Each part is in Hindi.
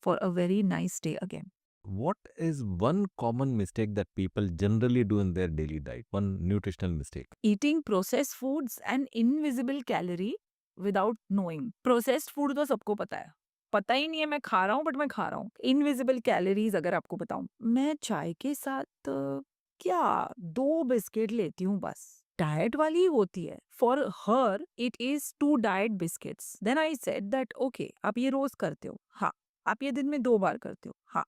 for a very nice day again. What is one common mistake that people generally do in their daily diet? One nutritional mistake. Eating processed foods and invisible calorie without knowing. Processed food तो सबको पता ही नहीं है मैं खा रहा हूँ बट मैं खा रहा हूँ. इनविजिबल कैलोरीज अगर आपको बताऊं, मैं चाय के साथ क्या 2 बिस्किट लेती हूँ बस. डाइट वाली ही होती है. For her it is 2 diet biscuits. Then I said that okay, आप ये रोज करते हो, हाँ. आप ये दिन में 2 बार करते हो, हाँ.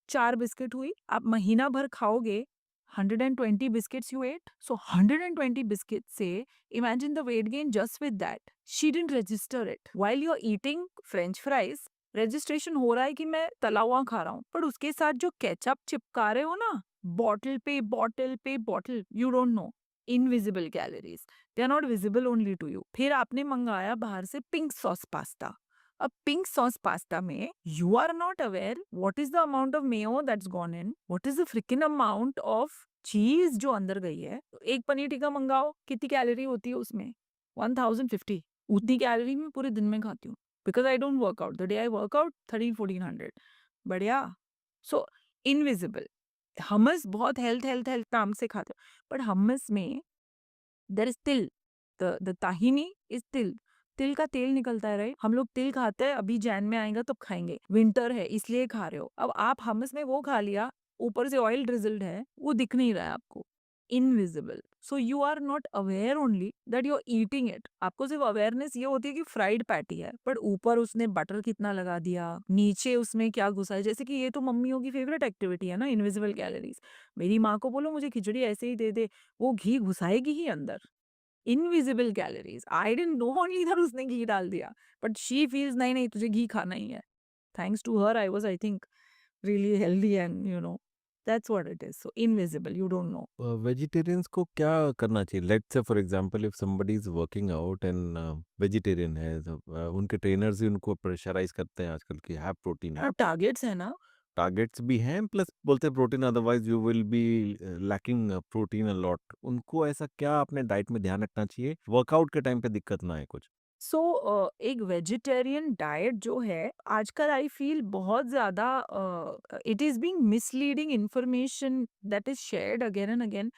4 बिस्किट हुई, आप महीना भर खाओगे. 120 biscuits you ate? So 120 biscuits say, imagine the weight gain just with that. She didn't register it. While you're eating French fries, registration हो रहा है कि मैं तला हुआ खा रहा हूँ, पर उसके साथ जो केचप चिपका रहे हो ना, बॉटल पे बॉटल पे bottle, you don't know. Invisible calories, they are not visible only to you. फिर आपने मंगाया बाहर से पिंक सॉस पास्ता. अब पिंक सॉस पास्ता में you are not aware what is the amount of mayo that's gone in, what is the freaking amount of cheese जो अंदर गई है. एक पनीर टिक्का मंगाओ, कितनी कैलोरी होती है उसमें? 1050. उतनी कैलोरी मैं पूरे दिन में खाती हूँ because I don't work out. The day I work out 1300-1400. बढ़िया. सो इनविजिबल. हमस बहुत हेल्थ हेल्थ हेल्थ नाम से खाते हो, बट हमस में देयर इज तिल. द ताहिनी इज तिल. तिल का तेल निकलता है, राइट? हम लोग तिल खाते हैं, अभी जैन में आएगा तब खाएंगे, विंटर है इसलिए खा रहे हो. अब आप हमस में वो खा लिया, ऊपर से ऑयल ड्रिजल्ड है, वो दिख नहीं रहा है आपको. Invisible. So you are not aware only that you are eating it. आपको सिर्फ अवेयरनेस ये होती है कि फ्राइड पैटी है, बट ऊपर उसने बटर कितना लगा दिया, नीचे उसमें क्या घुसा है. जैसे कि ये तो मम्मियों की फेवरेट एक्टिविटी है ना, इनविजिबल कैलोरीज. मेरी माँ को बोलो मुझे खिचड़ी ऐसे ही दे दे, वो घी घुसाएगी ही अंदर. Invisible calories. I didn't know only that उसने घी डाल दिया, बट शी फील्स नहीं नहीं तुझे घी खाना ही है. Thanks to her I was, I think, really healthy, and that's what it is. So invisible, you don't know. Vegetarians को क्या करना चाहिए? Let's say for example if somebody is working out and vegetarian है, तो उनके ट्रेनर्स ही उनको प्रेशराइज करते हैं आजकल कि हैव प्रोटीन. अब टारगेट्स है ना. टारगेट्स भी हैं प्लस बोलते हैं protein otherwise you will be lacking protein a lot. उनको ऐसा क्या अपने डाइट में ध्यान रखना चाहिए वर्कआउट के टाइम पे दिक्कत ना आए कुछ? सो एक वेजिटेरियन डाइट जो है आजकल आई फील बहुत ज्यादा it is being misleading information that is shared again and again.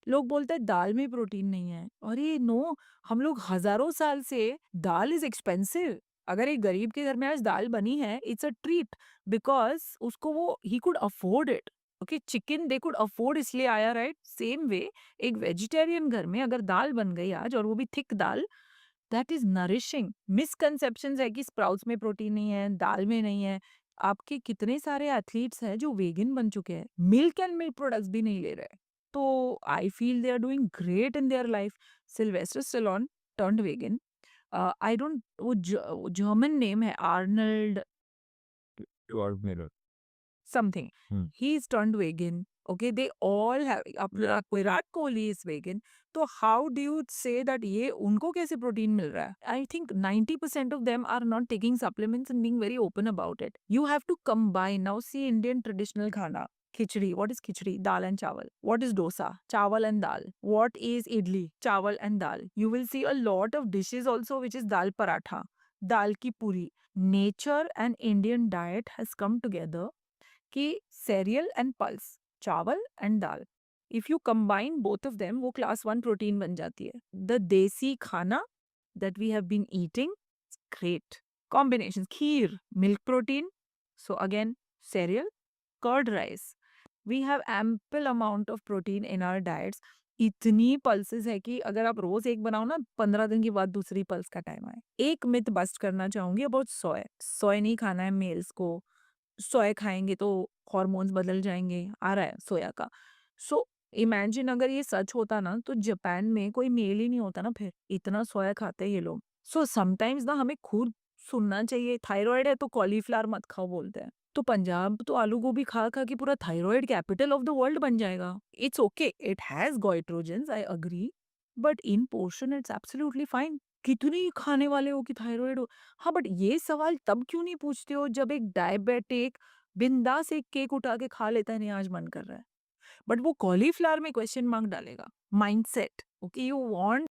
लोग बोलते हैं दाल में प्रोटीन नहीं है. अरे नो, हम लोग हजारों साल से दाल इज एक्सपेंसिव. अगर एक गरीब के घर में आज दाल बनी है, इट्स अ ट्रीट बिकॉज उसको वो he could afford it. Okay, chicken they could afford इसलिए आया, राइट? सेम वे एक वेजिटेरियन घर में अगर दाल बन गई आज, और वो भी thick dal, that is nourishing. Misconceptions है कि स्प्राउट्स में प्रोटीन नहीं है, दाल में नहीं है. आपके कितने सारे एथलीट्स हैं जो वेगन बन चुके हैं, मिल्क एंड मिल्क प्रोडक्ट्स भी नहीं ले रहे. तो I feel they are doing great in their life. Sylvester Stallone turned vegan. I don't, वो जर्मन नेम है, Arnold Schwarzenegger. something. Hmm. He's turned vegan. Okay, they all have. अब विराट कोहली is vegan. तो how do you say that ये उनको कैसे प्रोटीन मिल रहा है? I think 90% of them are not taking supplements and being very open about it. You have to combine. Now see Indian traditional खाना. Khichdi. What is khichdi? Dal and chawal. What is dosa? Chawal and dal. What is idli? Chawal and dal. You will see a lot of dishes also which is dal paratha, dal ki puri. Nature and Indian diet has come together कि cereal and pulse, चावल and dal, if you combine both of them वो क्लास 1 प्रोटीन बन जाती है. द देसी खाना that we have been eating, great combinations. Kheer, milk protein. So again, cereal, curd rice. We have ample amount of protein in our diets. इतनी पल्सेस है कि अगर आप रोज एक बनाओ ना, 15 दिन के बाद दूसरी पल्स का टाइम आए. एक मिथ बस्ट करना चाहूंगी अबाउट सोय. सोय नहीं खाना है मेल्स को. सोया खाएँगे तो हॉर्मोन्स बदल जाएँगे, आ रहा है सोया का. सो इमेजिन अगर ये सच होता ना, तो जापान में कोई मेल ही नहीं होता ना फिर, इतना सोया खाते हैं ये लोग. सो समटाइम्स ना हमें खुद सुनना चाहिए. थायराइड है तो कॉलीफ्लावर मत खाओ बोलते हैं. तो पंजाब तो आलू गोभी खा-खा के पूरा thyroid capital of the world बन जाएगा. It's okay, it has goitrogens, I agree, but in portion it's absolutely fine. कितनी खाने वाले हो कि थायराइड हो? हाँ, बट ये सवाल तब क्यों नहीं पूछते हो जब एक डायबिटिक बिंदास एक केक उठा के खा लेता है, नहीं आज मन कर रहा है. बट वो कॉलीफ्लावर में क्वेश्चन मार्क डालेगा. माइंडसेट. Okay, you want